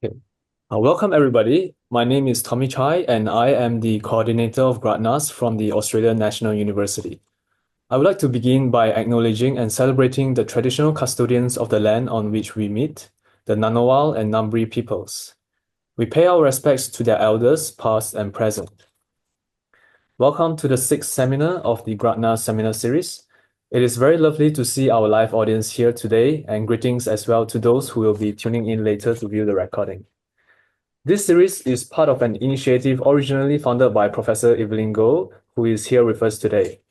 Okay. Welcome, everybody. My name is Tommy Chai, and I am the coordinator of GRADNAS from the Australian National University. I would like to begin by acknowledging and celebrating the traditional custodians of the land on which we meet, the Ngunnawal and Ngambri peoples. We pay our respects to their elders, past and present. Welcome to the sixth seminar of the GRADNAS seminar series. It is very lovely to see our live audience here today, and greetings as well to those who will be tuning in later to view the recording. This series is part of an initiative originally founded by Professor Evelyn Goh, who is here with us today.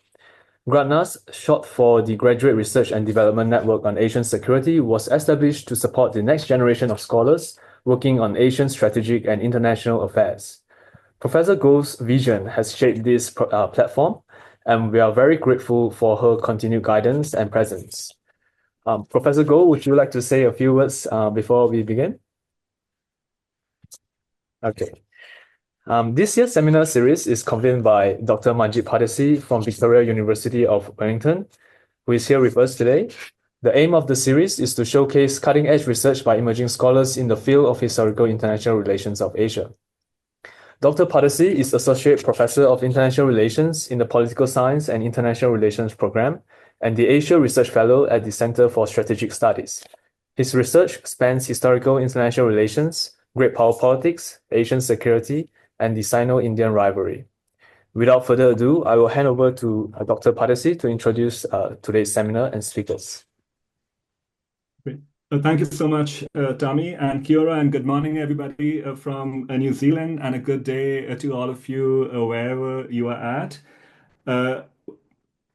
GRADNAS, short for the Graduate Research and Development Network on Asian Security, was established to support the next generation of scholars working on Asian strategic and international affairs. Professor Goh's vision has shaped this platform, and we are very grateful for her continued guidance and presence. Professor Goh, would you like to say a few words before we begin? Okay. This year's seminar series is convened by Dr. Manjit Pardesi from Victoria University of Wellington, who is here with us today. The aim of the series is to showcase cutting-edge research by emerging scholars in the field of historical international relations of Asia. Dr. Pardesi is Associate Professor of International Relations in the Political Science and International Relations program and the Asia Research Fellow at the Center for Strategic Studies. His research spans historical international relations, great power politics, Asian security, and the Sino-Indian rivalry. Without further ado, I will hand over to Dr. Pardesi to introduce today's seminar and speakers. Great. Thank you so much, Tommy, and kia ora, and good morning, everybody from New Zealand, and a good day to all of you wherever you are at.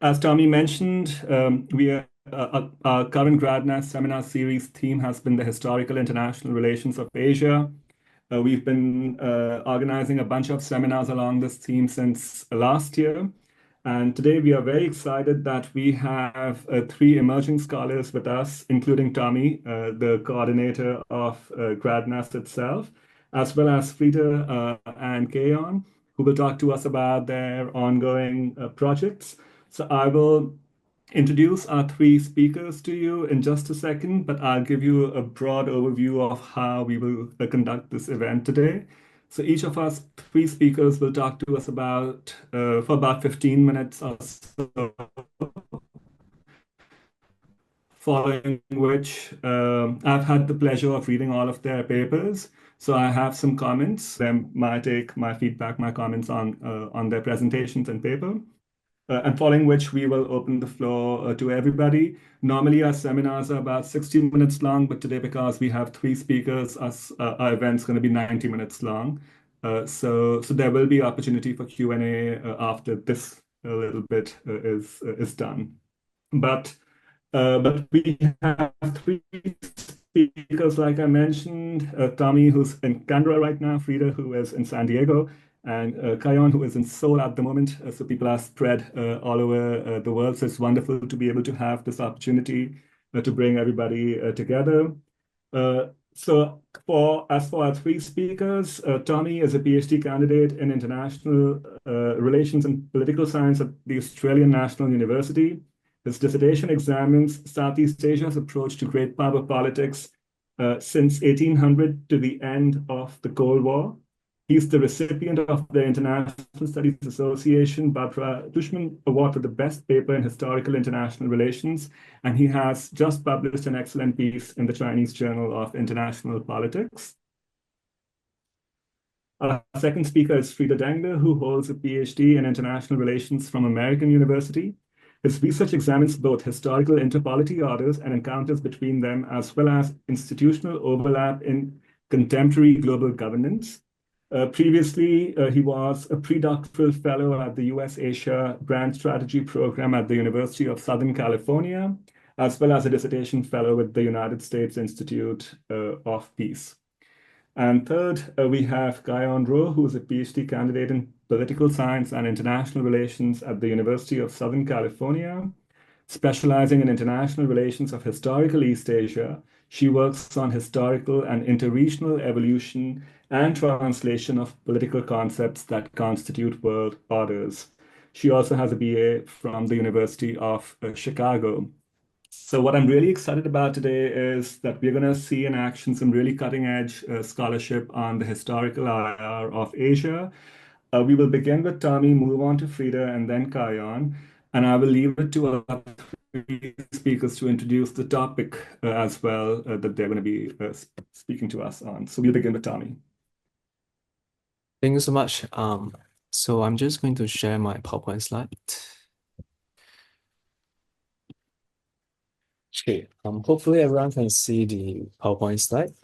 As Tommy mentioned, our current GRADNAS seminar series theme has been the historical international relations of Asia. We've been organizing a bunch of seminars along this theme since last year. And today we are very excited that we have three emerging scholars with us, including Tommy, the coordinator of GRADNAS itself, as well as Frida and Kayon, who will talk to us about their ongoing projects. So I will introduce our three speakers to you in just a second, but I'll give you a broad overview of how we will conduct this event today. So each of us three speakers will talk to us for about 15 minutes or so, following which I've had the pleasure of reading all of their papers. So I have some comments, then my take, my feedback, my comments on their presentations and paper. And following which we will open the floor to everybody. Normally our seminars are about 60 minutes long, but today because we have three speakers, our event's going to be 90 minutes long. So there will be opportunity for Q&A after this a little bit is done. But we have three speakers, like I mentioned, Tommy, who's in Canberra right now, Frida, who is in San Diego, and Kayon, who is in Seoul at the moment. So people are spread all over the world. So it's wonderful to be able to have this opportunity to bring everybody together. So as for our three speakers, Tommy is a PhD candidate in international relations and political science at the Australian National University. His dissertation examines Southeast Asia's approach to great power politics since 1800 to the end of the Cold War. He's the recipient of the International Studies Association Barbara Tushman Award for the best paper in historical international relations, and he has just published an excellent piece in the Chinese Journal of International Politics. Our second speaker is Frida Dengler, who holds a PhD in international relations from American University. His research examines both historical inter-polity orders and encounters between them, as well as institutional overlap in contemporary global governance. Previously, he was a pre-doctoral fellow at the US Asia Grand Strategy Program at the University of Southern California, as well as a dissertation fellow with the United States Institute of Peace. And third, we have Kayon Roh, who is a PhD candidate in political science and international relations at the University of Southern California. Specializing in international relations of historical East Asia, she works on historical and interregional evolution and translation of political concepts that constitute world orders. She also has a BA from the University of Chicago. So what I'm really excited about today is that we're going to see in action some really cutting edge scholarship on the historical IR of Asia. We will begin with Tommy, move on to Frida, and then Kayan. And I will leave it to our three speakers to introduce the topic as well that they're going to be speaking to us on. So we'll begin with Tommy. Thank you so much. So I'm just going to share my PowerPoint slide. Okay. Hopefully everyone can see the PowerPoint slide.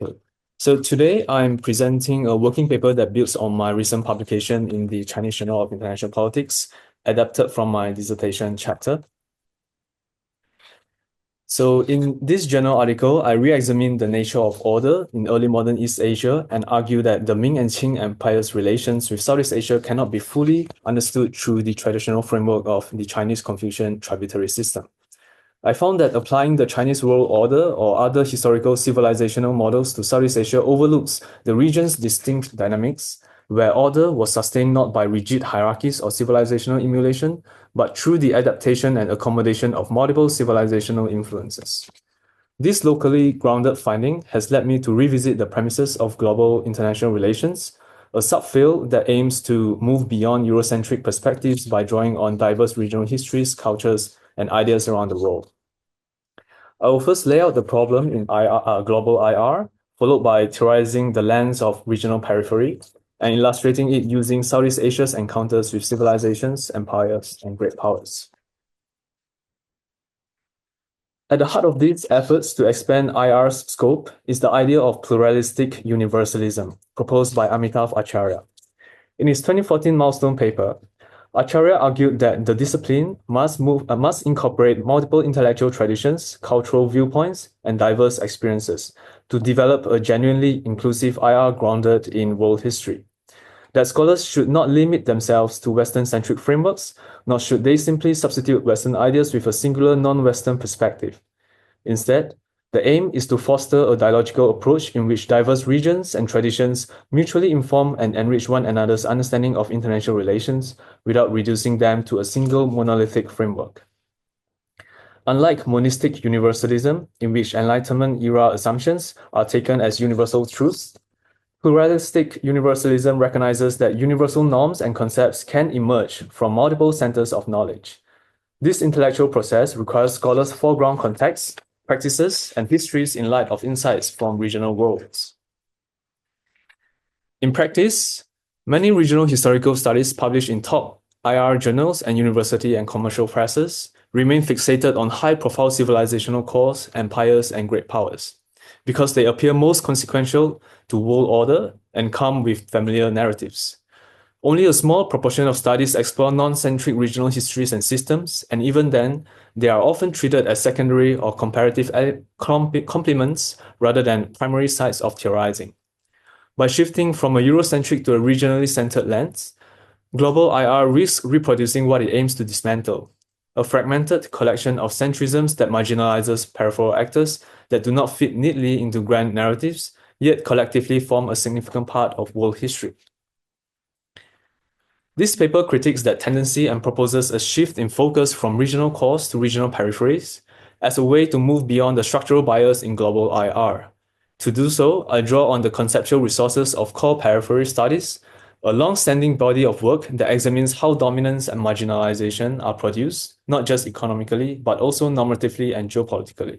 Okay. So today I'm presenting a working paper that builds on my recent publication in the Chinese Journal of International Politics, adapted from my dissertation chapter. So in this journal article, I re-examine the nature of order in early modern East Asia and argue that the Ming and Qing empires' relations with Southeast Asia cannot be fully understood through the traditional framework of the Chinese Confucian tributary system. I found that applying the Chinese world order or other historical civilizational models to Southeast Asia overlooks the region's distinct dynamics, where order was sustained not by rigid hierarchies or civilizational emulation, but through the adaptation and accommodation of multiple civilizational influences. This locally grounded finding has led me to revisit the premises of global international relations, a subfield that aims to move beyond Eurocentric perspectives by drawing on diverse regional histories, cultures, and ideas around the world. I will first lay out the problem in global IR, followed by theorizing the lens of regional periphery, and illustrating it using Southeast Asia's encounters with civilizations, empires, and great powers. At the heart of these efforts to expand IR's scope is the idea of pluralistic universalism, proposed by Amitav Acharya. In his 2014 milestone paper, Acharya argued that the discipline must incorporate multiple intellectual traditions, cultural viewpoints, and diverse experiences to develop a genuinely inclusive IR grounded in world history. That scholars should not limit themselves to Western-centric frameworks, nor should they simply substitute Western ideas with a singular non-Western perspective. Instead, the aim is to foster a dialogical approach in which diverse regions and traditions mutually inform and enrich one another's understanding of international relations without reducing them to a single monolithic framework. Unlike monistic universalism, in which Enlightenment-era assumptions are taken as universal truths, pluralistic universalism recognizes that universal norms and concepts can emerge from multiple centers of knowledge. This intellectual process requires scholars foreground contexts, practices, and histories in light of insights from regional worlds. In practice, many regional historical studies published in top IR journals and university and commercial presses remain fixated on high-profile civilizational cores, empires, and great powers, because they appear most consequential to world order and come with familiar narratives. Only a small proportion of studies explore non-centric regional histories and systems, and even then, they are often treated as secondary or comparative complements rather than primary sites of theorizing. By shifting from a Eurocentric to a regionally centered lens, global IR risks reproducing what it aims to dismantle: a fragmented collection of centrisms that marginalizes peripheral actors that do not fit neatly into grand narratives, yet collectively form a significant part of world history. This paper critiques that tendency and proposes a shift in focus from regional cores to regional peripheries as a way to move beyond the structural bias in global IR. To do so, I draw on the conceptual resources of core periphery studies, a long-standing body of work that examines how dominance and marginalization are produced, not just economically, but also normatively and geopolitically.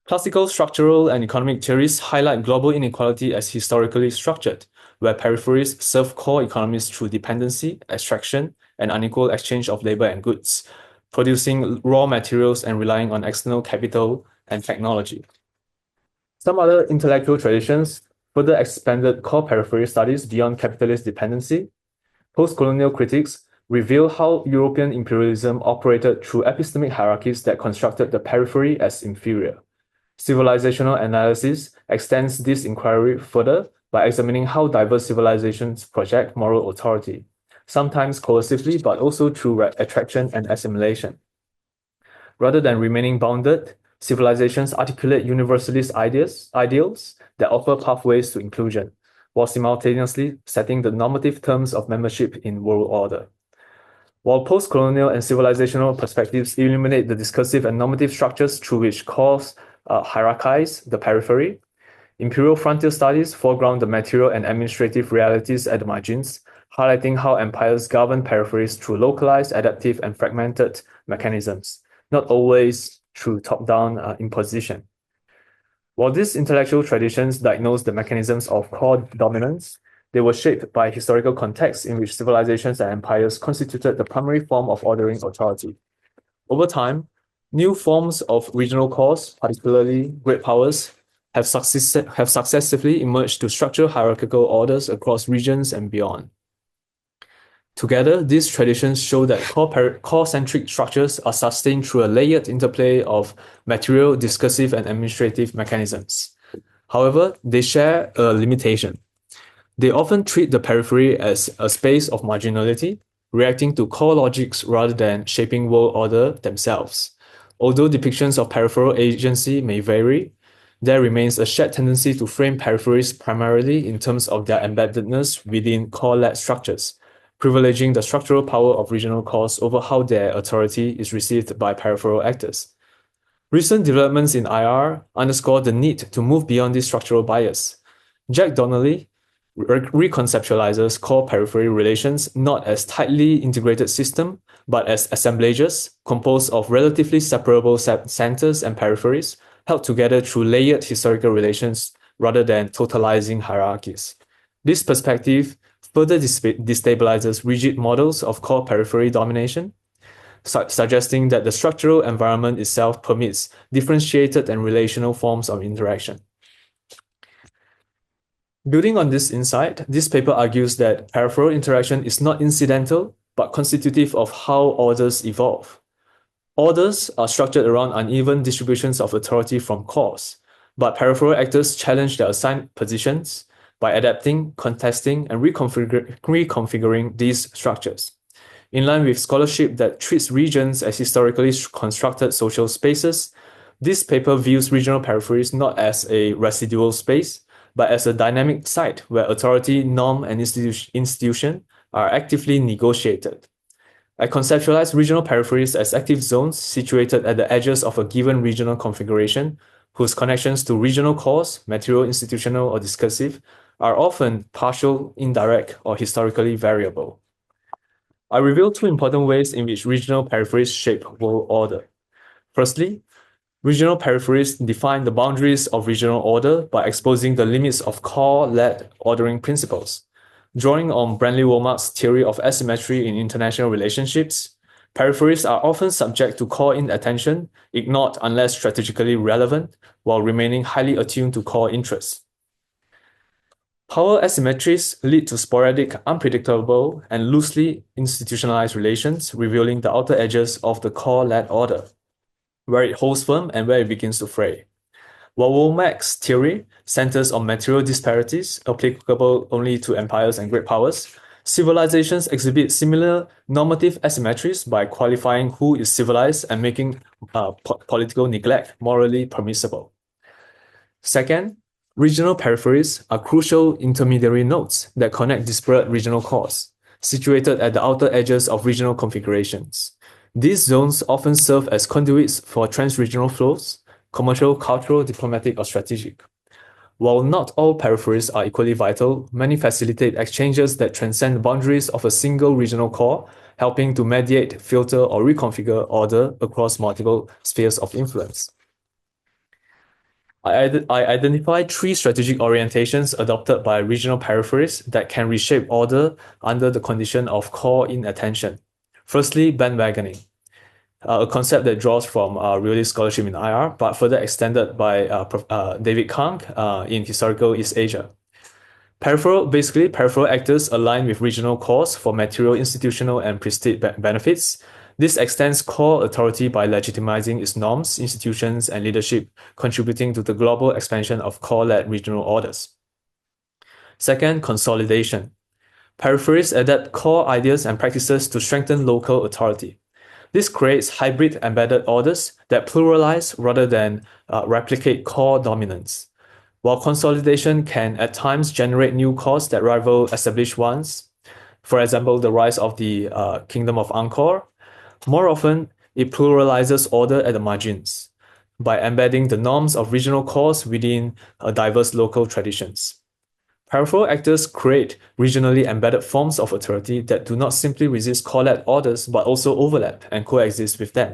Classical structural and economic theories highlight global inequality as historically structured, where peripheries serve core economies through dependency, extraction, and unequal exchange of labor and goods, producing raw materials and relying on external capital and technology. Some other intellectual traditions further expanded core periphery studies beyond capitalist dependency. Post-colonial critics reveal how European imperialism operated through epistemic hierarchies that constructed the periphery as inferior. Civilizational analysis extends this inquiry further by examining how diverse civilizations project moral authority, sometimes coercively, but also through attraction and assimilation. Rather than remaining bounded, civilizations articulate universalist ideals that offer pathways to inclusion, while simultaneously setting the normative terms of membership in world order. While post-colonial and civilizational perspectives illuminate the discursive and normative structures through which cores hierarchize the periphery, imperial frontier studies foreground the material and administrative realities at the margins, highlighting how empires govern peripheries through localized, adaptive, and fragmented mechanisms, not always through top-down imposition. While these intellectual traditions diagnose the mechanisms of core dominance, they were shaped by historical contexts in which civilizations and empires constituted the primary form of ordering authority. Over time, new forms of regional cores, particularly great powers, have successively emerged to structure hierarchical orders across regions and beyond. Together, these traditions show that core-centric structures are sustained through a layered interplay of material, discursive, and administrative mechanisms. However, they share a limitation. They often treat the periphery as a space of marginality, reacting to core logics rather than shaping world order themselves. Although depictions of peripheral agency may vary, there remains a shared tendency to frame peripheries primarily in terms of their embeddedness within core-led structures, privileging the structural power of regional cores over how their authority is received by peripheral actors. Recent developments in IR underscore the need to move beyond this structural bias. Jack Donnelly reconceptualizes core periphery relations not as tightly integrated system, but as assemblages composed of relatively separable centers and peripheries held together through layered historical relations rather than totalizing hierarchies. This perspective further destabilizes rigid models of core periphery domination, suggesting that the structural environment itself permits differentiated and relational forms of interaction. Building on this insight, this paper argues that peripheral interaction is not incidental, but constitutive of how orders evolve. Orders are structured around uneven distributions of authority from cores, but peripheral actors challenge their assigned positions by adapting, contesting, and reconfiguring these structures. In line with scholarship that treats regions as historically constructed social spaces, this paper views regional peripheries not as a residual space, but as a dynamic site where authority, norm, and institution are actively negotiated. I conceptualize regional peripheries as active zones situated at the edges of a given regional configuration, whose connections to regional cores, material, institutional, or discursive, are often partial, indirect, or historically variable. I reveal two important ways in which regional peripheries shape world order. Firstly, regional peripheries define the boundaries of regional order by exposing the limits of core-led ordering principles. Drawing on Brantley Womack's theory of asymmetry in international relationships, peripheries are often subject to core inattention, ignored unless strategically relevant, while remaining highly attuned to core interests. Power asymmetries lead to sporadic, unpredictable, and loosely institutionalized relations, revealing the outer edges of the core-led order, where it holds firm and where it begins to fray. While Womack's theory centers on material disparities applicable only to empires and great powers, civilizations exhibit similar normative asymmetries by qualifying who is civilized and making political neglect morally permissible. Second, regional peripheries are crucial intermediary nodes that connect disparate regional cores, situated at the outer edges of regional configurations. These zones often serve as conduits for trans-regional flows, commercial, cultural, diplomatic, or strategic. While not all peripheries are equally vital, many facilitate exchanges that transcend the boundaries of a single regional core, helping to mediate, filter, or reconfigure order across multiple spheres of influence. I identify three strategic orientations adopted by regional peripheries that can reshape order under the condition of core inattention. Firstly, bandwagoning, a concept that draws from realist scholarship in IR, but further extended by David Kang in Historical East Asia. Peripheral actors align with regional cores for material, institutional, and prestige benefits. This extends core authority by legitimizing its norms, institutions, and leadership, contributing to the global expansion of core-led regional orders. Second, consolidation. Peripheries adapt core ideas and practices to strengthen local authority. This creates hybrid embedded orders that pluralize rather than replicate core dominance. While consolidation can at times generate new cores that rival established ones, For example, the rise of the Kingdom of Angkor. More often, it pluralizes order at the margins by embedding the norms of regional cores within diverse local traditions. Peripheral actors create regionally embedded forms of authority that do not simply resist core-led orders but also overlap and coexist with them.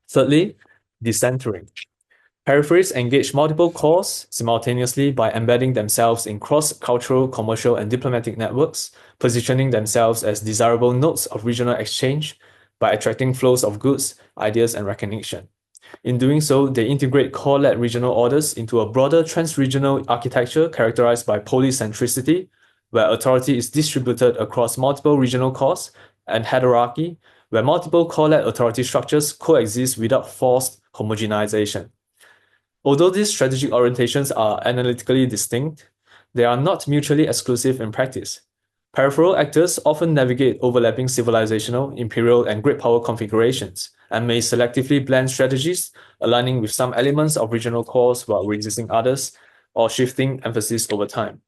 Thirdly, decentering. Peripheries engage multiple cores simultaneously by embedding themselves in cross-cultural, commercial, and diplomatic networks, positioning themselves as desirable nodes of regional exchange by attracting flows of goods, ideas, and recognition. In doing so, they integrate core-led regional orders into a broader trans-regional architecture characterized by polycentricity, where authority is distributed across multiple regional cores, and heterarchy, where multiple core-led authority structures coexist without forced homogenization. Although these strategic orientations are analytically distinct, they are not mutually exclusive in practice. Peripheral actors often navigate overlapping civilizational, imperial, and great power configurations, and may selectively blend strategies, aligning with some elements of regional cores while resisting others, or shifting emphasis over time.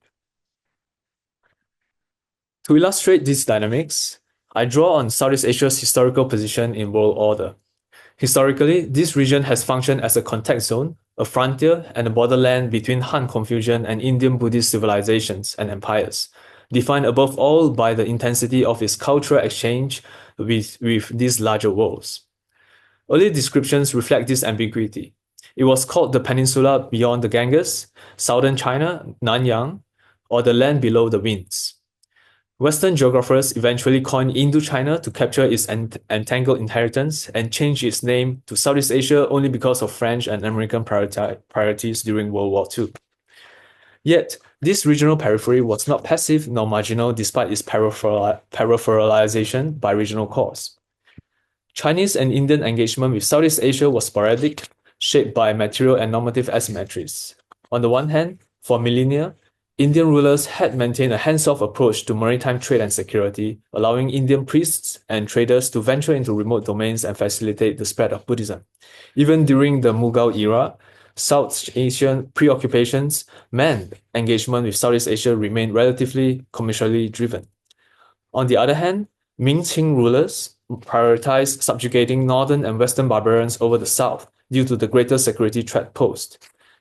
To illustrate these dynamics, I draw on Southeast Asia's historical position in world order. Historically, this region has functioned as a contact zone, a frontier, and a borderland between Han Confucian and Indian Buddhist civilizations and empires, defined above all by the intensity of its cultural exchange with these larger worlds. Early descriptions reflect this ambiguity. It was called the peninsula beyond the Ganges, southern China, Nanyang, or the land below the winds. Western geographers eventually coined Indochina to capture its entangled inheritance and changed its name to Southeast Asia only because of French and American priorities during World War II. Yet, this regional periphery was not passive nor marginal despite its peripheralization by regional cores. Chinese and Indian engagement with Southeast Asia was sporadic, shaped by material and normative asymmetries. On the one hand, for millennia, Indian rulers had maintained a hands-off approach to maritime trade and security, allowing Indian priests and traders to venture into remote domains and facilitate the spread of Buddhism. Even during the Mughal era, South Asian preoccupations meant engagement with Southeast Asia remained relatively commercially driven. On the other hand, Ming-Qing rulers prioritized subjugating northern and western barbarians over the south due to the greater security threat posed.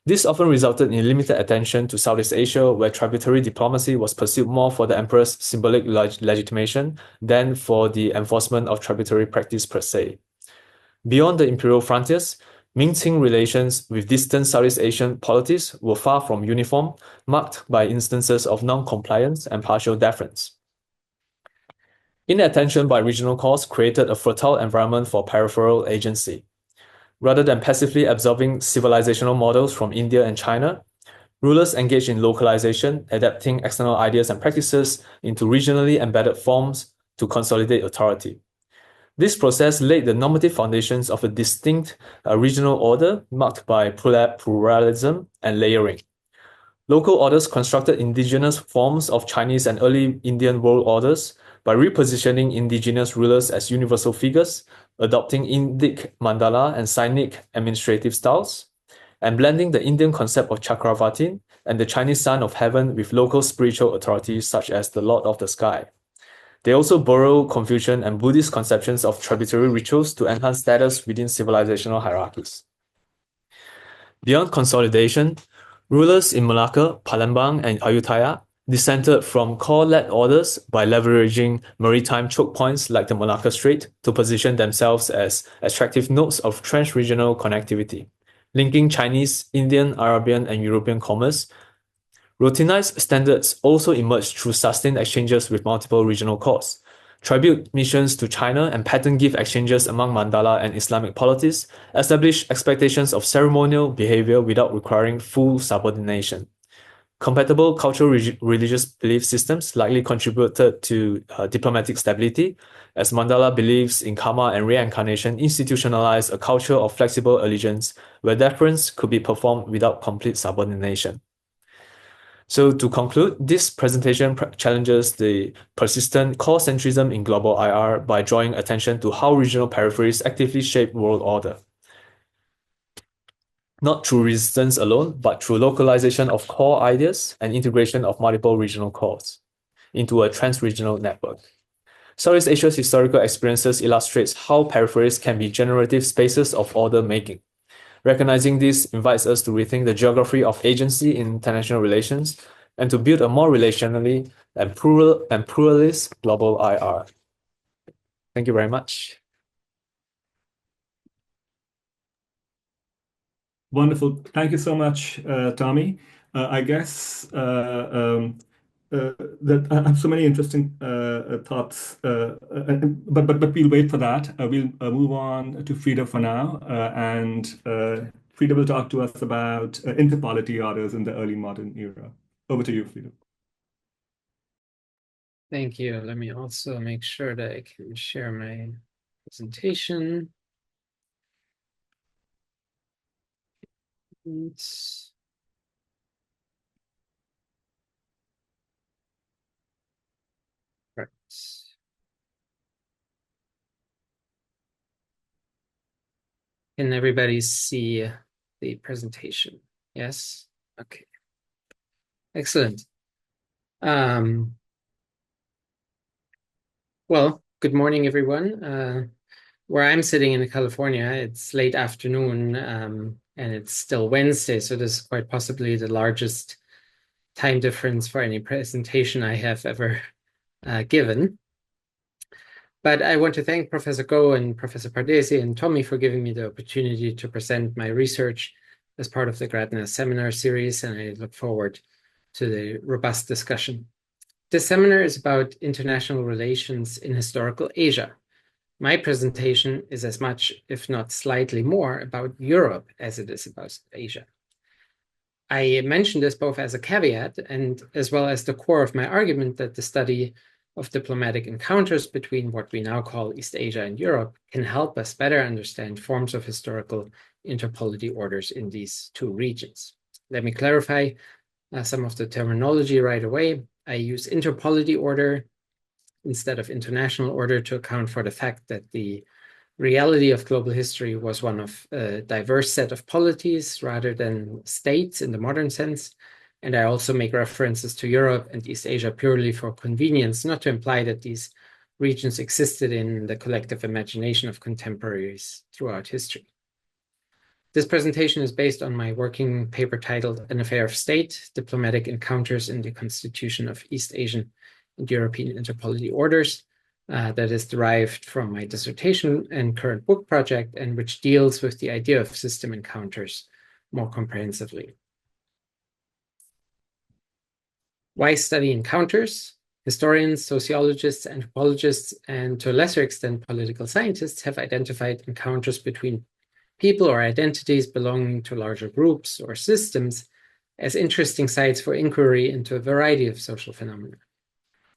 This often resulted in limited attention to Southeast Asia, where tributary diplomacy was pursued more for the emperor's symbolic legitimation than for the enforcement of tributary practice per se. Beyond the imperial frontiers, Ming-Qing relations with distant Southeast Asian polities were far from uniform, marked by instances of non-compliance and partial deference. Inattention by regional cores created a fertile environment for peripheral agency. Rather than passively absorbing civilizational models from India and China, rulers engaged in localization, adapting external ideas and practices into regionally embedded forms to consolidate authority. This process laid the normative foundations of a distinct regional order marked by pluralism and layering. Local orders constructed indigenous forms of Chinese and early Indian world orders by repositioning indigenous rulers as universal figures, adopting Indic mandala and Sinic administrative styles, and blending the Indian concept of Chakravartin and the Chinese Son of Heaven with local spiritual authorities such as the Lord of the Sky. They also borrow Confucian and Buddhist conceptions of tributary rituals to enhance status within civilizational hierarchies. Beyond consolidation, rulers in Malacca, Palembang, and Ayutthaya dissented from core-led orders by leveraging maritime choke points like the Malacca Strait to position themselves as attractive nodes of trans-regional connectivity, linking Chinese, Indian, Arabian, and European commerce. Routinized standards also emerged through sustained exchanges with multiple regional cores. Tribute missions to China and pattern gift exchanges among Mandala and Islamic polities established expectations of ceremonial behavior without requiring full subordination. Compatible cultural religious belief systems likely contributed to diplomatic stability, as Mandala beliefs in karma and reincarnation institutionalized a culture of flexible allegiance where deference could be performed without complete subordination. So to conclude, this presentation challenges the persistent core centrism in global IR by drawing attention to how regional peripheries actively shape world order. Not through resistance alone, but through localization of core ideas and integration of multiple regional cores. into a trans-regional network. Southeast Asia's historical experiences illustrates how peripheries can be generative spaces of order making. Recognizing this invites us to rethink the geography of agency in international relations and to build a more relationally and pluralist global IR. Thank you very much. Wonderful. Thank you so much, Tommy. I guess that I have so many interesting thoughts, but we'll wait for that. We'll move on to Frida for now, and Frida will talk to us about inter-polity orders in the early modern era. Over to you, Frida. Thank you. Let me also make sure that I can share my presentation. Right. Can everybody see the presentation? Yes? Okay. Excellent. Well, good morning, everyone. Where I'm sitting in California, it's late afternoon, and it's still Wednesday, so this is quite possibly the largest time difference for any presentation I have ever given. But I want to thank Professor Go and Professor Pardesi and Tommy for giving me the opportunity to present my research as part of the GRADNAS seminar series, and I look forward to the robust discussion. This seminar is about international relations in historical Asia. My presentation is as much, if not slightly more, about Europe as it is about Asia. I mention this both as a caveat and as well as the core of my argument that the study of diplomatic encounters between what we now call East Asia and Europe can help us better understand forms of historical inter-polity orders in these two regions. Let me clarify some of the terminology right away. I use inter-polity order instead of international order to account for the fact that the reality of global history was one of a diverse set of polities rather than states in the modern sense. And I also make references to Europe and East Asia purely for convenience, not to imply that these regions existed in the collective imagination of contemporaries throughout history. This presentation is based on my working paper titled An Affair of State, Diplomatic Encounters in the Constitution of East Asian and European Inter-Polity Orders, that is derived from my dissertation and current book project, and which deals with the idea of system encounters more comprehensively. Why study encounters? Historians, sociologists, anthropologists, and to a lesser extent, political scientists have identified encounters between people or identities belonging to larger groups or systems as interesting sites for inquiry into a variety of social phenomena.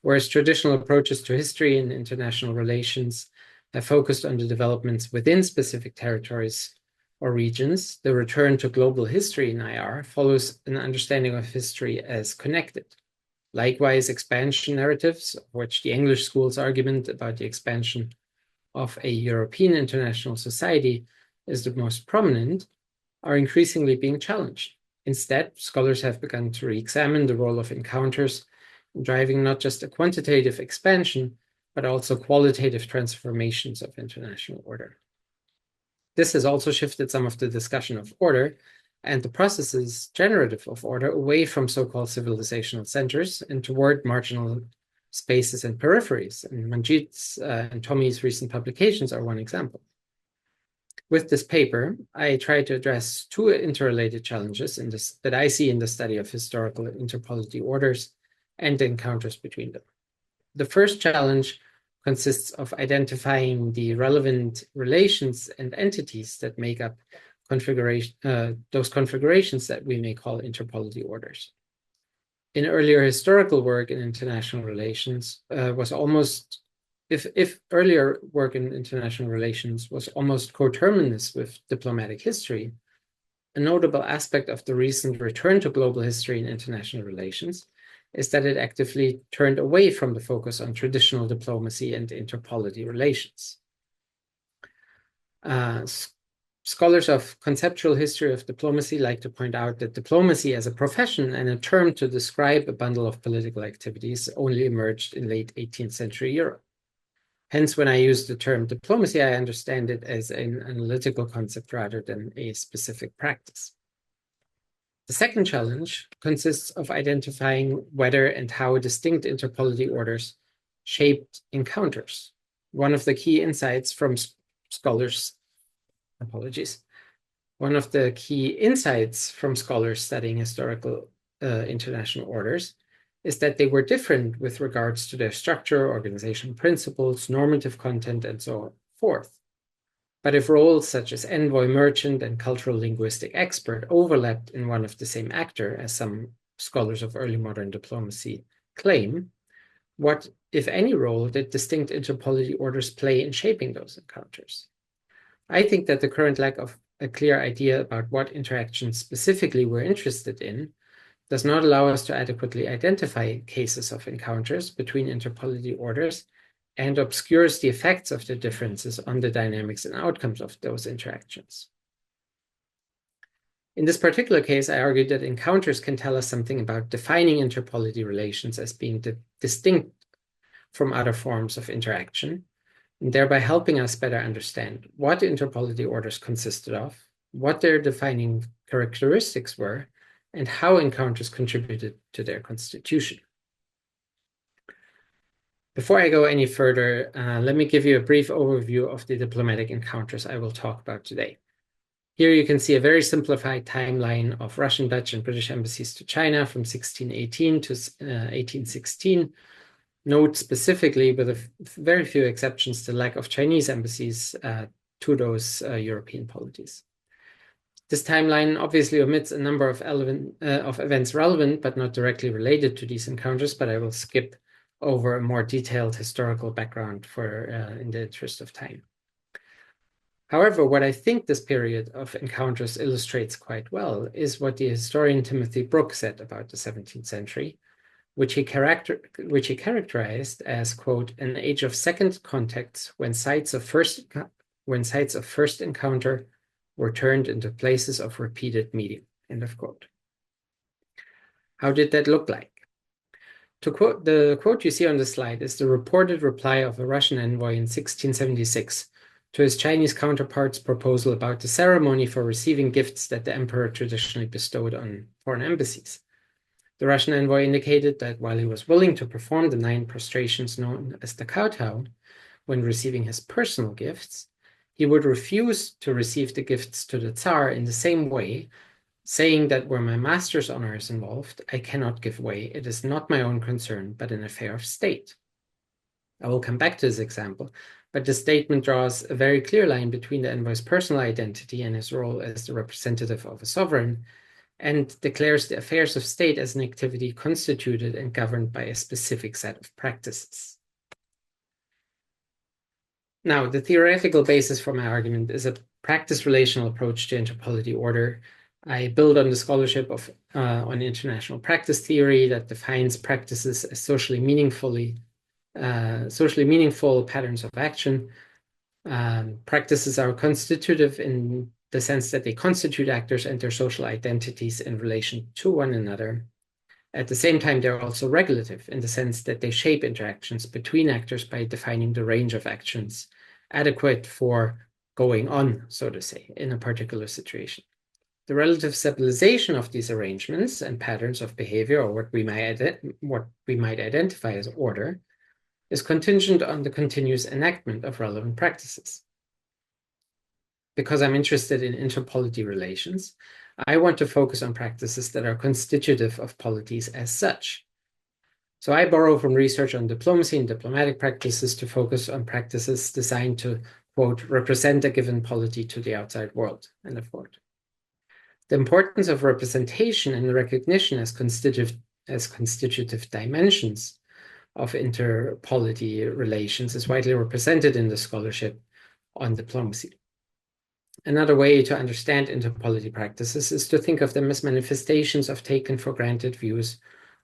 Whereas traditional approaches to history and international relations have focused on the developments within specific territories or regions, the return to global history in IR follows an understanding of history as connected. Likewise, expansion narratives, of which the English school's argument about the expansion of a European international society is the most prominent, are increasingly being challenged. Instead, scholars have begun to re-examine the role of encounters in driving not just a quantitative expansion, but also qualitative transformations of international order. This has also shifted some of the discussion of order and the processes generative of order away from so-called civilizational centers and toward marginal spaces and peripheries. And Manjit's and Tommy's recent publications are one example. With this paper, I try to address two interrelated challenges that I see in the study of historical inter-polity orders and the encounters between them. The first challenge consists of identifying the relevant relations and entities that make up those configurations that we may call inter-polity orders. In earlier historical work in international relations if earlier work in international relations was almost coterminous with diplomatic history, a notable aspect of the recent return to global history in international relations is that it actively turned away from the focus on traditional diplomacy and inter-polity relations. Scholars of conceptual history of diplomacy like to point out that diplomacy as a profession and a term to describe a bundle of political activities only emerged in late 18th century Europe. Hence, when I use the term diplomacy, I understand it as an analytical concept rather than a specific practice. The second challenge consists of identifying whether and how distinct interpolity orders shaped encounters. One of the key insights from scholars studying historical international orders is that they were different with regards to their structure, organizational principles, normative content, and so forth. But if roles such as envoy, merchant, and cultural linguistic expert overlapped in one of the same actor, as some scholars of early modern diplomacy claim, what, if any, role did distinct interpolity orders play in shaping those encounters? I think that the current lack of a clear idea about what interactions specifically we're interested in does not allow us to adequately identify cases of encounters between interpolity orders and obscures the effects of the differences on the dynamics and outcomes of those interactions. In this particular case, I argue that encounters can tell us something about defining interpolity relations as being distinct from other forms of interaction, and thereby helping us better understand what interpolity orders consisted of, what their defining characteristics were, and how encounters contributed to their constitution. Before I go any further, let me give you a brief overview of the diplomatic encounters I will talk about today. Here you can see a very simplified timeline of Russian, Dutch, and British embassies to China from 1618 to 1816. Note specifically, with very few exceptions, the lack of Chinese embassies to those European polities. This timeline obviously omits a number of events relevant but not directly related to these encounters, but I will skip over a more detailed historical background in the interest of time. However, what I think this period of encounters illustrates quite well is what the historian Timothy Brooke said about the 17th century, which he characterized as, quote, an age of second contacts when sites of first encounter were turned into places of repeated meeting, end of quote. How did that look like? To quote, the quote you see on the slide is the reported reply of a Russian envoy in 1676 to his Chinese counterpart's proposal about the ceremony for receiving gifts that the emperor traditionally bestowed on foreign embassies. The Russian envoy indicated that while he was willing to perform the 9 prostrations known as the kowtow when receiving his personal gifts, he would refuse to receive the gifts to the Tsar in the same way, saying that where my master's honor is involved, I cannot give way. It is not my own concern, but an affair of state. I will come back to this example, but the statement draws a very clear line between the envoy's personal identity and his role as the representative of a sovereign, and declares the affairs of state as an activity constituted and governed by a specific set of practices. Now, the theoretical basis for my argument is a practice-relational approach to interpolity order. I build on the scholarship on international practice theory that defines practices as socially meaningful patterns of action. Practices are constitutive in the sense that they constitute actors and their social identities in relation to one another. At the same time, they're also regulative in the sense that they shape interactions between actors by defining the range of actions adequate for going on, so to say, in a particular situation. The relative stabilization of these arrangements and patterns of behavior, or what we might identify as order, is contingent on the continuous enactment of relevant practices. Because I'm interested in interpolity relations, I want to focus on practices that are constitutive of polities as such. So I borrow from research on diplomacy and diplomatic practices to focus on practices designed to, quote, represent a given polity to the outside world, end of quote. The importance of representation and recognition as constitutive dimensions of interpolity relations is widely represented in the scholarship on diplomacy. Another way to understand interpolity practices is to think of them as manifestations of taken for granted views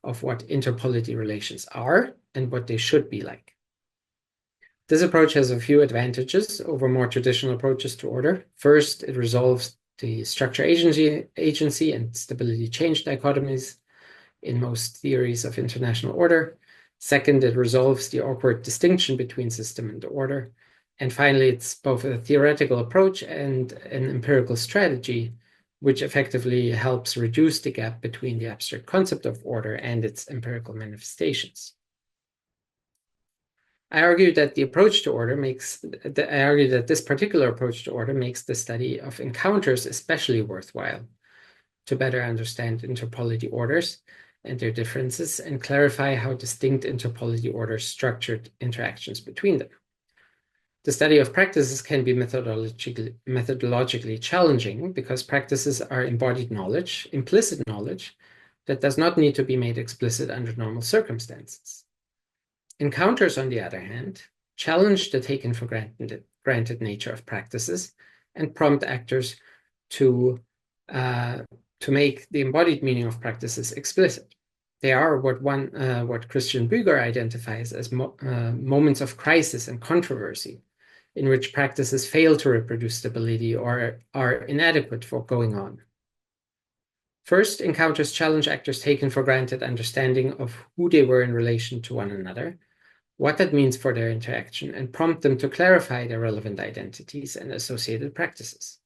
of what interpolity relations are and what they should be like. This approach has a few advantages over more traditional approaches to order. First, it resolves the structure agency and stability change dichotomies in most theories of international order. Second, it resolves the awkward distinction between system and order. And finally, it's both a theoretical approach and an empirical strategy, which effectively helps reduce the gap between the abstract concept of order and its empirical manifestations. I argue that this particular approach to order makes the study of encounters especially worthwhile to better understand inter-polity orders and their differences and clarify how distinct inter-polity orders structured interactions between them. The study of practices can be methodologically challenging because practices are embodied knowledge, implicit knowledge, that does not need to be made explicit under normal circumstances. Encounters, on the other hand, challenge the taken for granted nature of practices and prompt actors to make the embodied meaning of practices explicit. They are what Christian Büger identifies as moments of crisis and controversy, in which practices fail to reproduce stability or are inadequate for going on. First, encounters challenge actors' taken for granted understanding of who they were in relation to one another, what that means for their interaction, and prompt them to clarify their relevant identities and associated practices.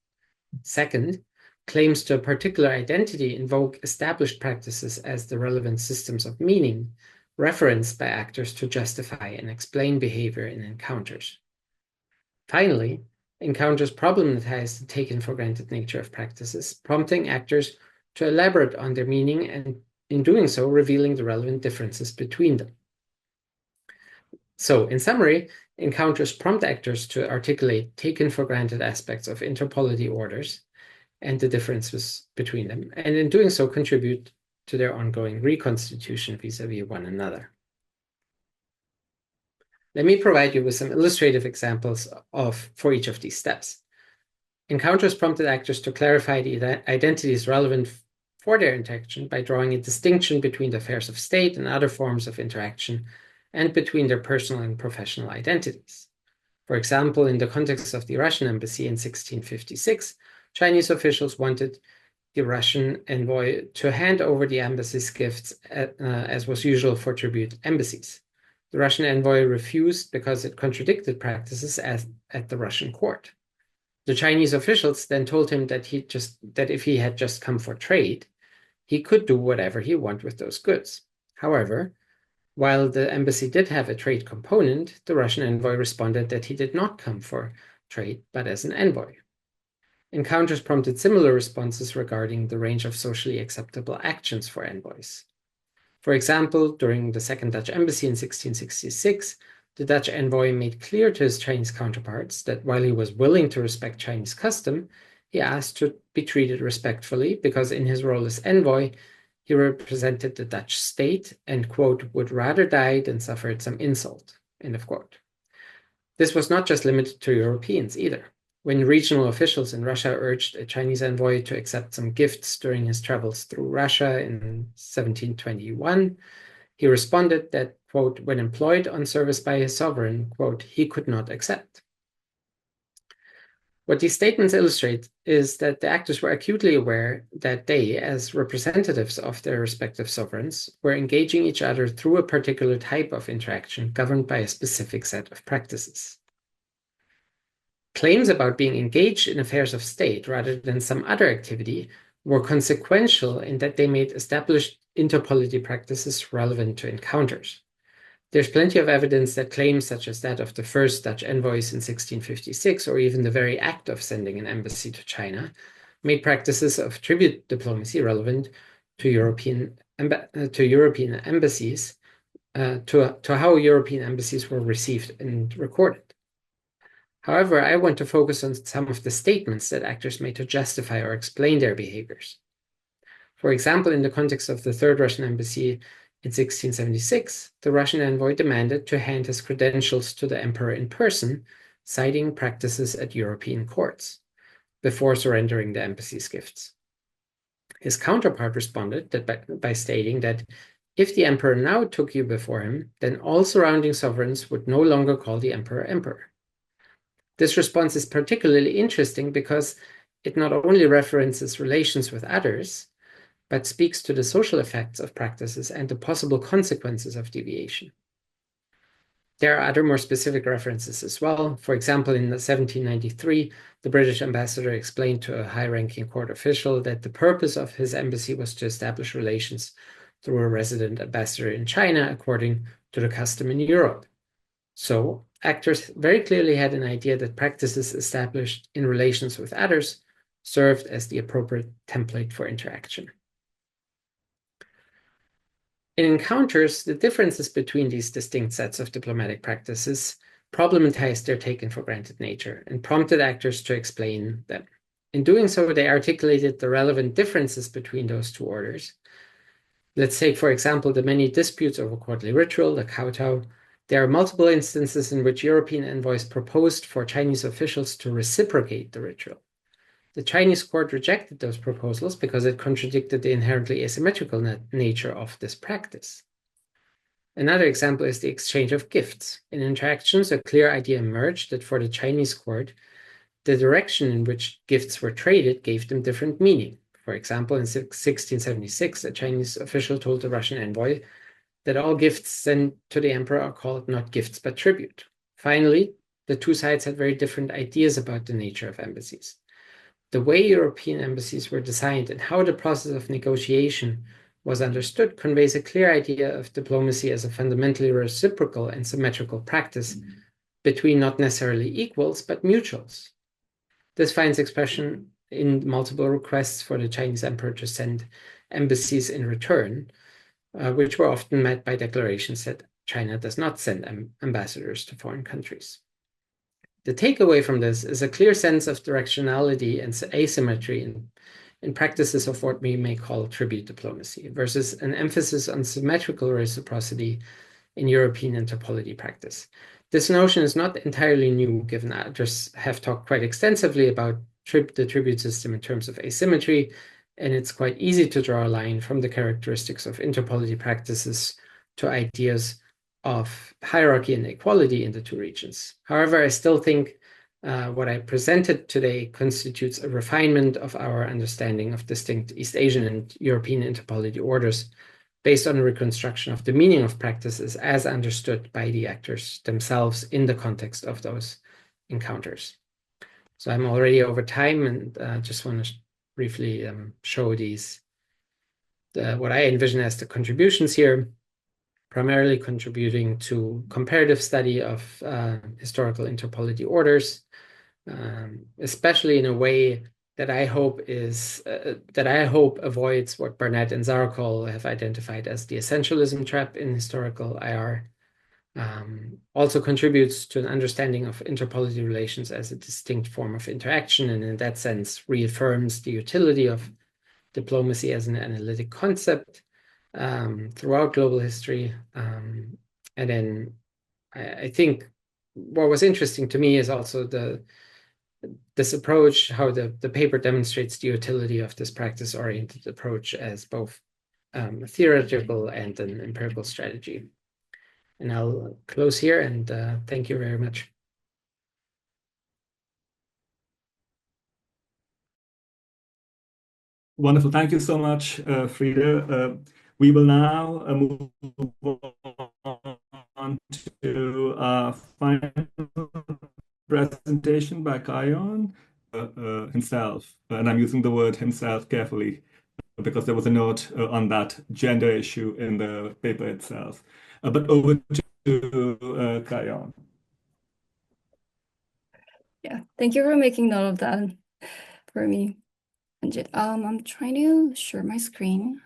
Second, claims to a particular identity invoke established practices as the relevant systems of meaning, referenced by actors to justify and explain behavior in encounters. Finally, encounters problematize the taken for granted nature of practices, prompting actors to elaborate on their meaning and, in doing so, revealing the relevant differences between them. So, in summary, encounters prompt actors to articulate taken for granted aspects of inter-polity orders and the differences between them, and in doing so contribute to their ongoing reconstitution vis-a-vis one another. Let me provide you with some illustrative examples for each of these steps. Encounters prompted actors to clarify the identities relevant for their interaction by drawing a distinction between the affairs of state and other forms of interaction and between their personal and professional identities. For example, in the context of the Russian embassy in 1656, Chinese officials wanted the Russian envoy to hand over the embassy's gifts as was usual for tribute embassies. The Russian envoy refused because it contradicted practices at the Russian court. The Chinese officials then told him that if he had just come for trade, he could do whatever he wanted with those goods. However, while the embassy did have a trade component, the Russian envoy responded that he did not come for trade, but as an envoy. Encounters prompted similar responses regarding the range of socially acceptable actions for envoys. For example, during the Second Dutch Embassy in 1666, the Dutch envoy made clear to his Chinese counterparts that while he was willing to respect Chinese custom, he asked to be treated respectfully because in his role as envoy, he represented the Dutch state and, quote, would rather die than suffer some insult, end of quote. This was not just limited to Europeans either. When regional officials in Russia urged a Chinese envoy to accept some gifts during his travels through Russia in 1721, he responded that, quote, when employed on service by his sovereign, quote, he could not accept. What these statements illustrate is that the actors were acutely aware that they, as representatives of their respective sovereigns, were engaging each other through a particular type of interaction governed by a specific set of practices. Claims about being engaged in affairs of state rather than some other activity were consequential in that they made established inter-polity practices relevant to encounters. There's plenty of evidence that claims such as that of the first Dutch envoys in 1656, or even the very act of sending an embassy to China, made practices of tribute diplomacy relevant to European embassies, to how European embassies were received and recorded. However, I want to focus on some of the statements that actors made to justify or explain their behaviors. For example, in the context of the Third Russian Embassy in 1676, the Russian envoy demanded to hand his credentials to the emperor in person, citing practices at European courts, before surrendering the embassy's gifts. His counterpart responded by stating that If the emperor now took you before him, then all surrounding sovereigns would no longer call the emperor emperor. This response is particularly interesting because it not only references relations with others, but speaks to the social effects of practices and the possible consequences of deviation. There are other more specific references as well. For example, in 1793, the British ambassador explained to a high-ranking court official that the purpose of his embassy was to establish relations through a resident ambassador in China, according to the custom in Europe. So actors very clearly had an idea that practices established in relations with others served as the appropriate template for interaction. In encounters, the differences between these distinct sets of diplomatic practices problematized their taken-for-granted nature and prompted actors to explain them. In doing so, they articulated the relevant differences between those two orders. Let's take, for example, the many disputes over courtly ritual, the kowtow. There are multiple instances in which European envoys proposed for Chinese officials to reciprocate the ritual. The Chinese court rejected those proposals because it contradicted the inherently asymmetrical nature of this practice. Another example is the exchange of gifts. In interactions, a clear idea emerged that for the Chinese court, the direction in which gifts were traded gave them different meaning. For example, in 1676, a Chinese official told the Russian envoy that all gifts sent to the emperor are called not gifts but tribute. Finally, the two sides had very different ideas about the nature of embassies. The way European embassies were designed and how the process of negotiation was understood conveys a clear idea of diplomacy as a fundamentally reciprocal and symmetrical practice between not necessarily equals, but mutuals. This finds expression in multiple requests for the Chinese emperor to send embassies in return, which were often met by declarations that China does not send ambassadors to foreign countries. The takeaway from this is a clear sense of directionality and asymmetry in practices of what we may call tribute diplomacy versus an emphasis on symmetrical reciprocity in European inter-polity practice. This notion is not entirely new, given others have talked quite extensively about the tribute system in terms of asymmetry, and it's quite easy to draw a line from the characteristics of inter-polity practices to ideas of hierarchy and equality in the two regions. However, I still think what I presented today constitutes a refinement of our understanding of distinct East Asian and European inter-polity orders based on a reconstruction of the meaning of practices as understood by the actors themselves in the context of those encounters. So I'm already over time and just want to briefly show what I envision as the contributions here, primarily contributing to comparative study of historical inter-polity orders, especially in a way that I hope avoids what Barnett and Zarkol have identified as the essentialism trap in historical IR. Also contributes to an understanding of inter-polity relations as a distinct form of interaction, and in that sense reaffirms the utility of diplomacy as an analytic concept throughout global history. And then I think what was interesting to me is also this approach, how the paper demonstrates the utility of this practice-oriented approach as both a theoretical and an empirical strategy. And I'll close here and thank you very much. Wonderful. Thank you so much, Frida. We will now move on to our final presentation by Kion himself. And I'm using the word himself carefully because there was a note on that gender issue in the paper itself. But over to Kion. Yeah, thank you for making note of that for me. I'm trying to share my screen.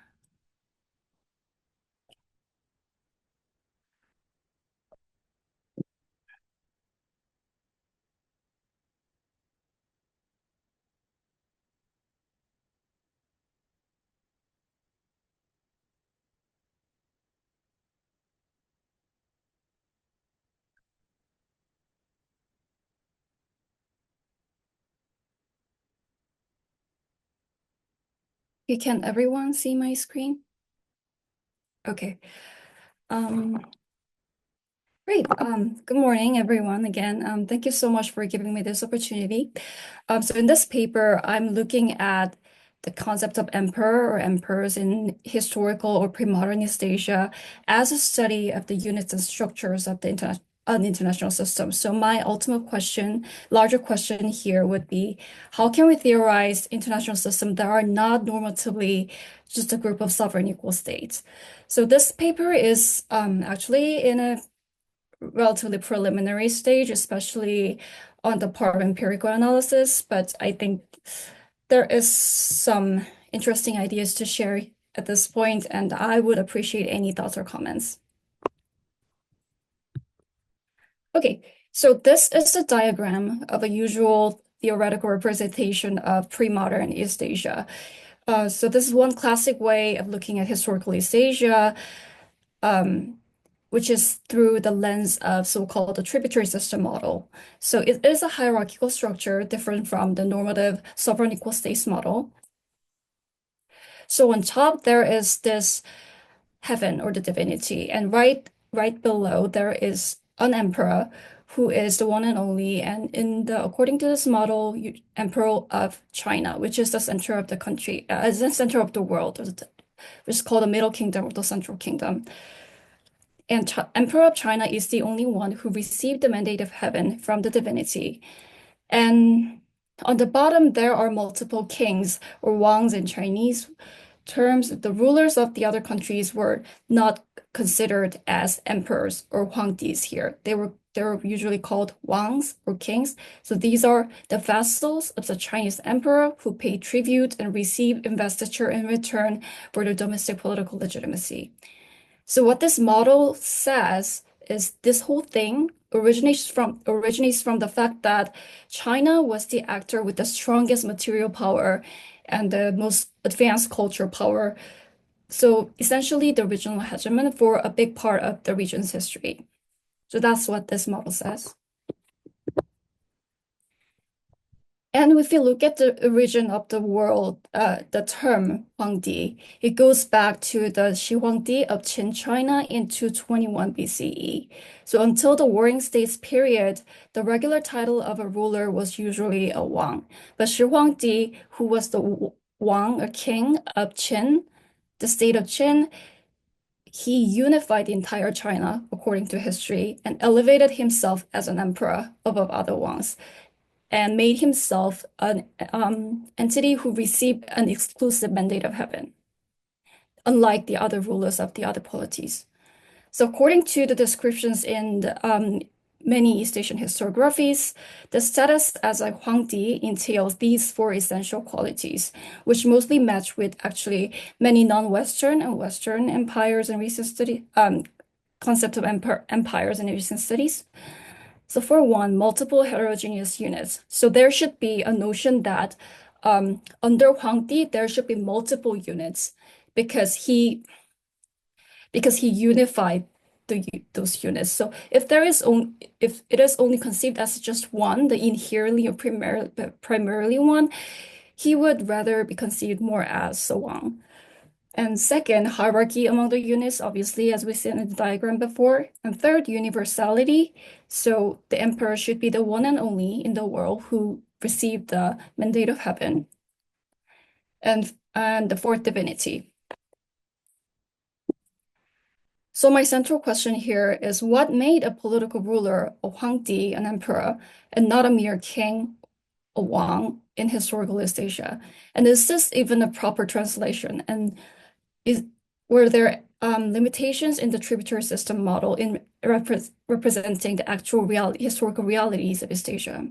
Okay, can everyone see my screen? Okay. Great. Good morning, everyone. Again, thank you so much for giving me this opportunity. So in this paper, I'm looking at the concept of emperor or emperors in historical or pre-modernist Asia as a study of the units and structures of the international system. So my ultimate question, larger question here would be, how can we theorize international systems that are not normatively just a group of sovereign equal states? So this paper is actually in a relatively preliminary stage, especially on the part of empirical analysis, but I think there is some interesting ideas to share at this point, and I would appreciate any thoughts or comments. Okay, so this is a diagram of a usual theoretical representation of pre-modern East Asia. So this is one classic way of looking at historical East Asia, which is through the lens of so-called the tributary system model. So it is a hierarchical structure different from the normative sovereign equal states model. So on top, there is this heaven or the divinity, and right below there is an emperor who is the one and only, and according to this model, emperor of China, which is the center of the country, is the center of the world, which is called the Middle Kingdom or the Central Kingdom. And Emperor of China is the only one who received the mandate of heaven from the divinity. And on the bottom, there are multiple kings or wangs in Chinese terms. The rulers of the other countries were not considered as emperors or huangdis here. They were usually called wangs or kings. So these are the vassals of the Chinese emperor who pay tribute and receive investiture in return for their domestic political legitimacy. So what this model says is this whole thing originates from the fact that China was the actor with the strongest material power and the most advanced cultural power. So essentially the regional hegemon for a big part of the region's history. So that's what this model says. And if you look at the origin of the world, the term Huangdi, it goes back to the Shi Huangdi of Qin China in 221 BCE. So until the Warring States period, the regular title of a ruler was usually a Wang. But Shi Huangdi, who was the Wang, a king of Qin, the state of Qin, he unified the entire China, according to history, and elevated himself as an emperor above other Wangs, and made himself an entity who received an exclusive mandate of heaven, unlike the other rulers of the other polities. So according to the descriptions in many East Asian historiographies, the status as a Huangdi entails these four essential qualities, which mostly match with actually many non-Western and Western empires and recent study concept of empires in recent studies. So for one, multiple heterogeneous units. So there should be a notion that under Huangdi, there should be multiple units because he unified those units. So if it is only conceived as just one, the inherently or primarily one, he would rather be conceived more as a Wang. And second, hierarchy among the units, obviously, as we see in the diagram before. And third, universality. So the emperor should be the one and only in the world who received the mandate of heaven. And the fourth, divinity. So my central question here is what made a political ruler, a Huangdi, an emperor, and not a mere king, a Wang, in historical East Asia? And is this even a proper translation? And were there limitations in the tributary system model in representing the actual historical realities of East Asia?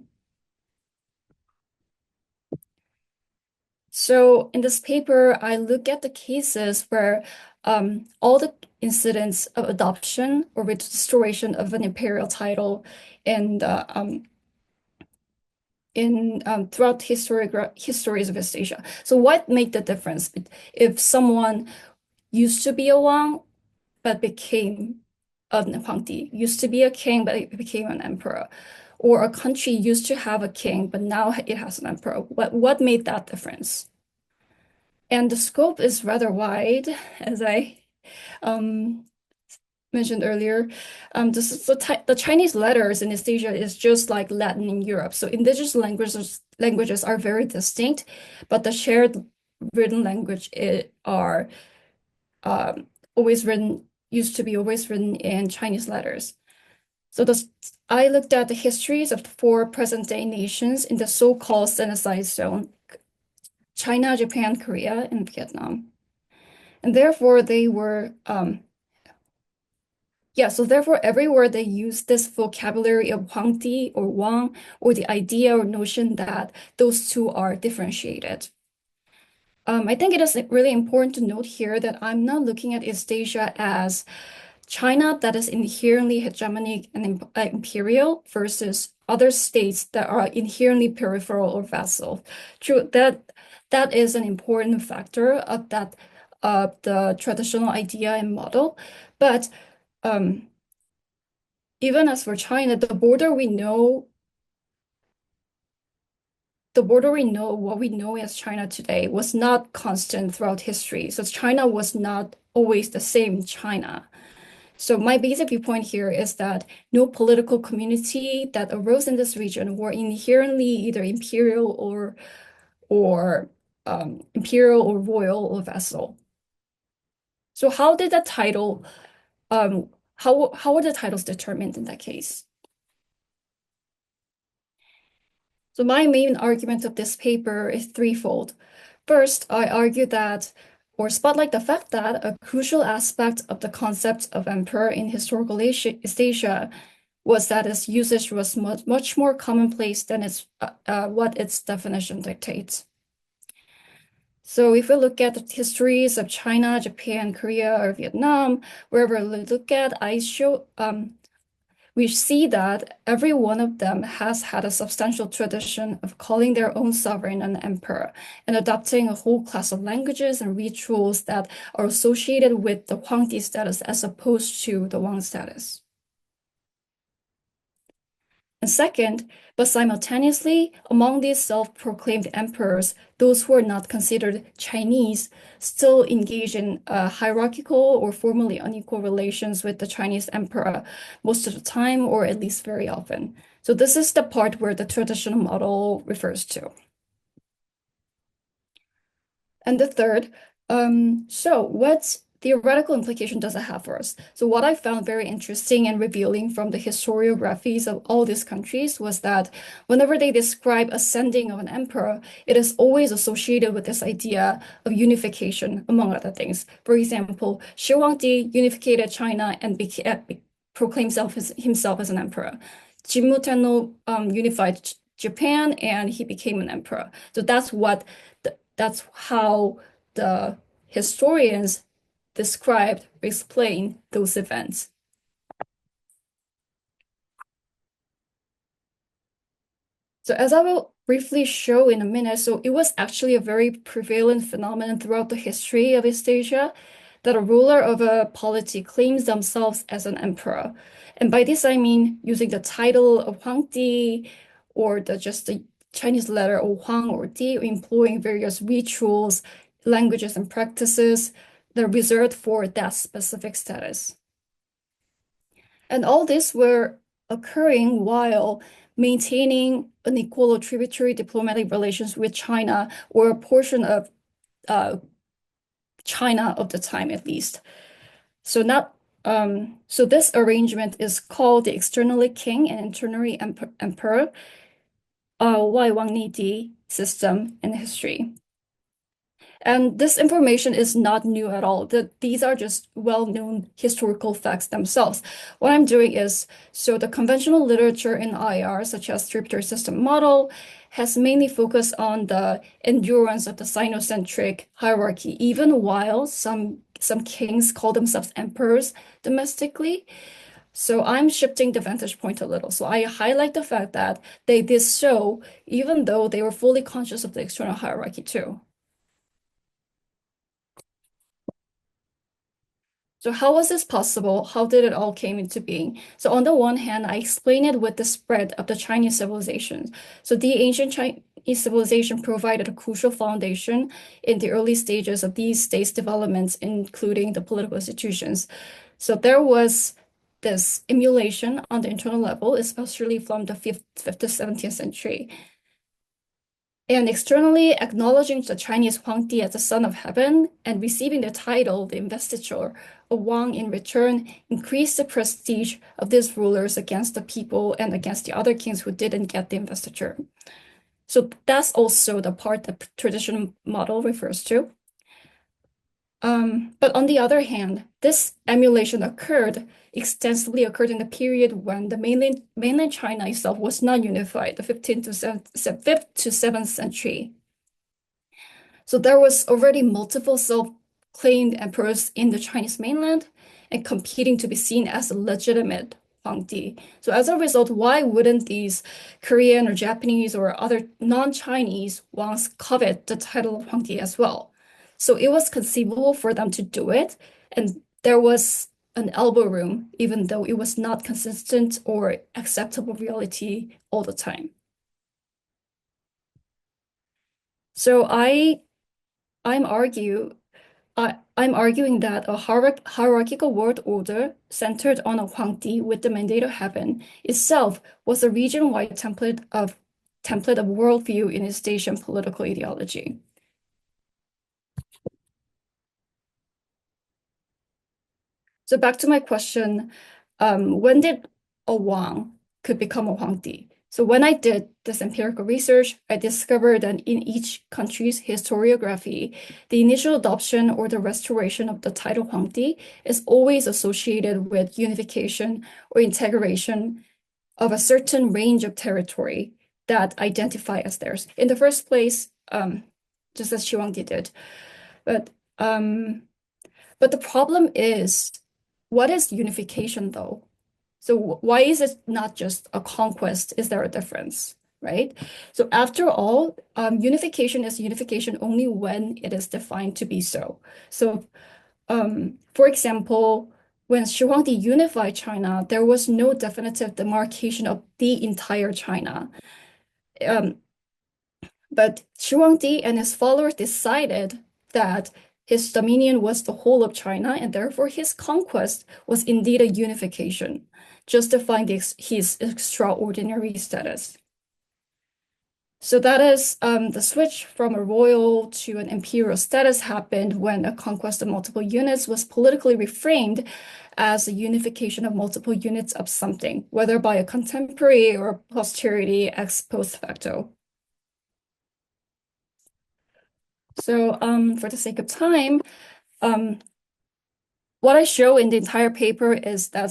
So in this paper, I look at the cases where all the incidents of adoption or restoration of an imperial title throughout histories of East Asia. So what made the difference if someone used to be a Wang but became a Huangdi, used to be a king but it became an emperor, or a country used to have a king but now it has an emperor? What made that difference? And the scope is rather wide, as I mentioned earlier, the Chinese letters in East Asia is just like Latin in Europe. So indigenous languages are very distinct, but the shared written language are used to be always written in Chinese letters. So I looked at the histories of the four present-day nations in the so-called Sinocyte zone: China, Japan, Korea, and Vietnam. And therefore therefore everywhere they use this vocabulary of Huangdi or Wang, or the idea or notion that those two are differentiated. I think it is really important to note here that I'm not looking at East Asia as China that is inherently hegemonic and imperial versus other states that are inherently peripheral or vassal. True, that is an important factor of the traditional idea and model. But even as for China, the border we know, what we know as China today, was not constant throughout history. So China was not always the same China. So my basic viewpoint here is that no political community that arose in this region were inherently either imperial or royal or vassal. So how did the title how were the titles determined in that case? So my main argument of this paper is threefold. First, I argue that, or spotlight the fact that, a crucial aspect of the concept of emperor in historical East Asia was that its usage was much more commonplace than what its definition dictates. So if we look at the histories of China, Japan, Korea, or Vietnam, wherever we look at, we see that every one of them has had a substantial tradition of calling their own sovereign an emperor and adopting a whole class of languages and rituals that are associated with the Huangdi status as opposed to the Wang status. And second, but simultaneously, among these self-proclaimed emperors, those who are not considered Chinese still engage in hierarchical or formally unequal relations with the Chinese emperor most of the time, or at least very often. So this is the part where the traditional model refers to. And the third, so what theoretical implication does it have for us? So what I found very interesting and revealing from the historiographies of all these countries was that whenever they describe ascending of an emperor, it is always associated with this idea of unification, among other things. For example, Shi Huangdi unified China and proclaimed himself as an emperor. Jimmu Tenno unified Japan and he became an emperor. So that's how the historians described or explain those events. So as I will briefly show in a minute, so it was actually a very prevalent phenomenon throughout the history of East Asia that a ruler of a polity claims themselves as an emperor. And by this I mean using the title of Huangdi or just the Chinese letter of Huang or Di, employing various rituals, languages, and practices that are reserved for that specific status. And all this were occurring while maintaining unequal or tributary diplomatic relations with China, or a portion of China of the time at least. So this arrangement is called the externally king and internally emperor, Wai Wang Ni Di system in history. And this information is not new at all. These are just well-known historical facts themselves. What I'm doing is, so the conventional literature in IR, such as tributary system model, has mainly focused on the endurance of the Sinocentric hierarchy, even while some kings call themselves emperors domestically. So I'm shifting the vantage point a little. So I highlight the fact that they did so even though they were fully conscious of the external hierarchy too. So how was this possible? How did it all came into being? So on the one hand, I explain it with the spread of the Chinese civilizations. So the ancient Chinese civilization provided a crucial foundation in the early stages of these states' developments, including the political institutions. So there was this emulation on the internal level, especially from the 5th to 17th century. And externally, acknowledging the Chinese Huangdi as the son of heaven and receiving the title, the investiture of Wang in return, increased the prestige of these rulers against the people and against the other kings who didn't get the investiture. So that's also the part that traditional model refers to. But on the other hand, this emulation extensively occurred in the period when the mainland China itself was not unified, the 5th to 7th century. So there was already multiple self-claimed emperors in the Chinese mainland and competing to be seen as a legitimate Huangdi. So as a result, why wouldn't these Korean or Japanese or other non-Chinese Wangs covet the title of Huangdi as well? So it was conceivable for them to do it, and there was an elbow room, even though it was not consistent or acceptable reality all the time. So I'm arguing that a hierarchical world order centered on a Huangdi with the mandate of heaven itself was a region-wide template of worldview in East Asian political ideology. So back to my question, when did a Wang could become a Huangdi? So when I did this empirical research, I discovered that in each country's historiography, the initial adoption or the restoration of the title Huangdi is always associated with unification or integration of a certain range of territory that identify as theirs. In the first place, just as Huangdi did. But the problem is, what is unification though? So why is it not just a conquest? Is there a difference, right? So after all, unification is unification only when it is defined to be so. So, for example, when Shi Huangdi unified China, there was no definitive demarcation of the entire China. But Shi Huangdi and his followers decided that his dominion was the whole of China, and therefore his conquest was indeed a unification, justifying his extraordinary status. So that is the switch from a royal to an imperial status happened when a conquest of multiple units was politically reframed as a unification of multiple units of something, whether by a contemporary or posterity ex post facto. So for the sake of time, what I show in the entire paper is that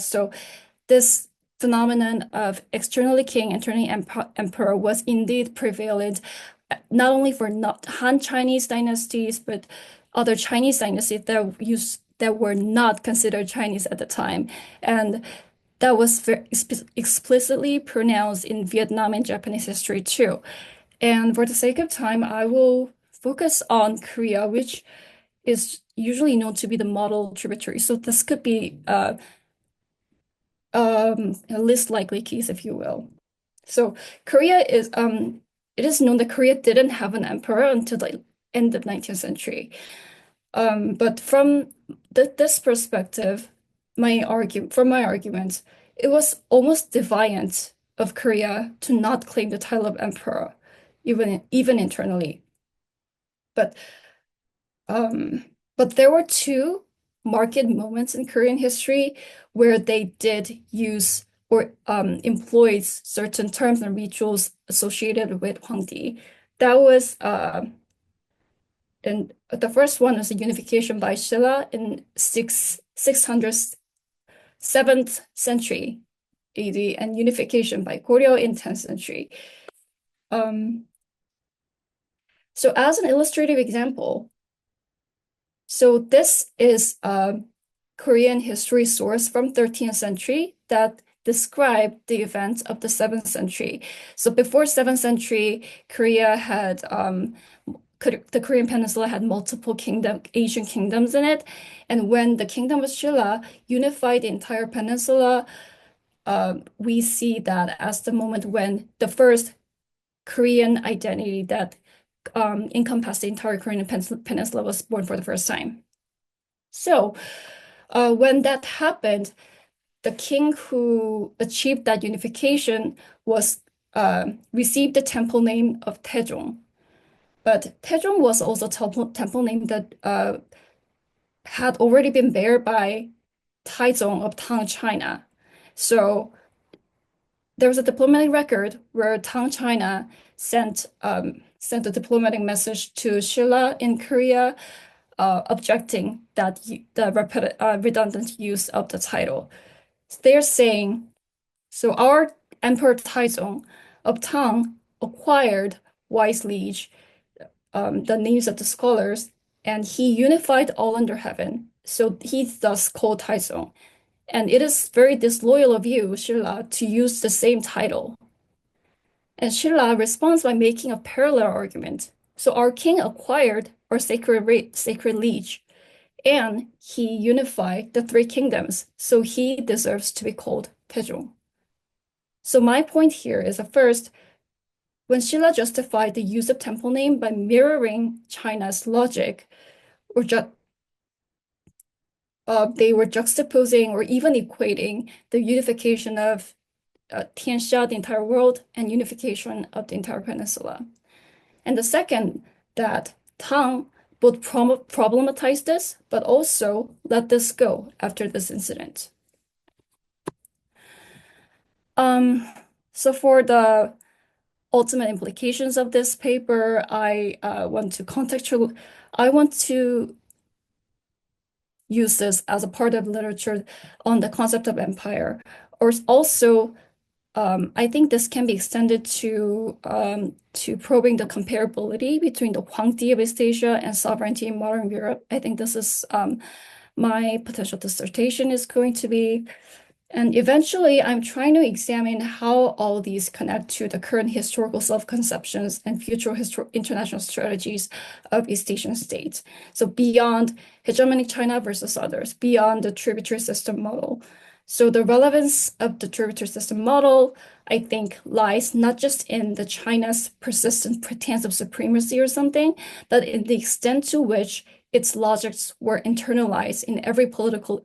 this phenomenon of externally king, internally emperor was indeed prevalent, not only for not Han Chinese dynasties, but other Chinese dynasties that were not considered Chinese at the time. And that was very explicitly pronounced in Vietnam and Japanese history too. And for the sake of time, I will focus on Korea, which is usually known to be the model tributary. So this could be a least likely case, if you will. So Korea is it is known that Korea didn't have an emperor until the end of 19th century. But from this perspective, from my argument, it was almost defiant of Korea to not claim the title of emperor, even internally. But there were two marked moments in Korean history where they did use or employed certain terms and rituals associated with Huangdi. That was and the first one was the unification by Silla in 607th century AD, and unification by Goryeo in 10th century. So as an illustrative example, so this is a Korean history source from 13th century that described the events of the 7th century. So before 7th century, the Korean Peninsula had multiple Asian kingdoms in it. And when the kingdom of Silla unified the entire peninsula, we see that as the moment when the first Korean identity that encompassed the entire Korean peninsula was born for the first time. So when that happened, the king who achieved that unification was received the temple name of Taejong. But Taejong was also a temple name that had already been bared by Taizong of Tang, China. So there was a diplomatic record where Tang, China sent a diplomatic message to Shilla in Korea, objecting that the redundant use of the title. They're saying, so our Emperor Taizong of Tang acquired wise liege, the names of the scholars, and he unified all under heaven. So he's thus called Taizong. And it is very disloyal of you, Shilla, to use the same title. And Shilla responds by making a parallel argument. So our king acquired our sacred liege, and he unified the three kingdoms, so he deserves to be called Taejong. So my point here is that first, when Shilla justified the use of temple name by mirroring China's logic, or they were juxtaposing or even equating the unification of Tianxia, the entire world, and unification of the entire peninsula. And the second, that Tang both problematized this, but also let this go after this incident. So for the ultimate implications of this paper, I want to use this as a part of literature on the concept of empire, or also I think this can be extended to probing the comparability between the Huangdi of East Asia and sovereignty in modern Europe. I think this is my potential dissertation is going to be. And eventually, I'm trying to examine how all these connect to the current historical self-conceptions and future international strategies of East Asian states. So beyond hegemonic China versus others, beyond the tributary system model. So the relevance of the tributary system model, I think, lies not just in the China's persistent pretense of supremacy or something, but in the extent to which its logics were internalized in every political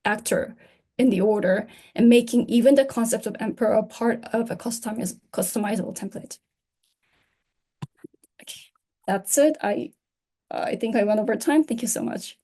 actor in the order, and making even the concept of emperor a part of a customizable template. Okay, that's it. I think I went over time. Thank you so much.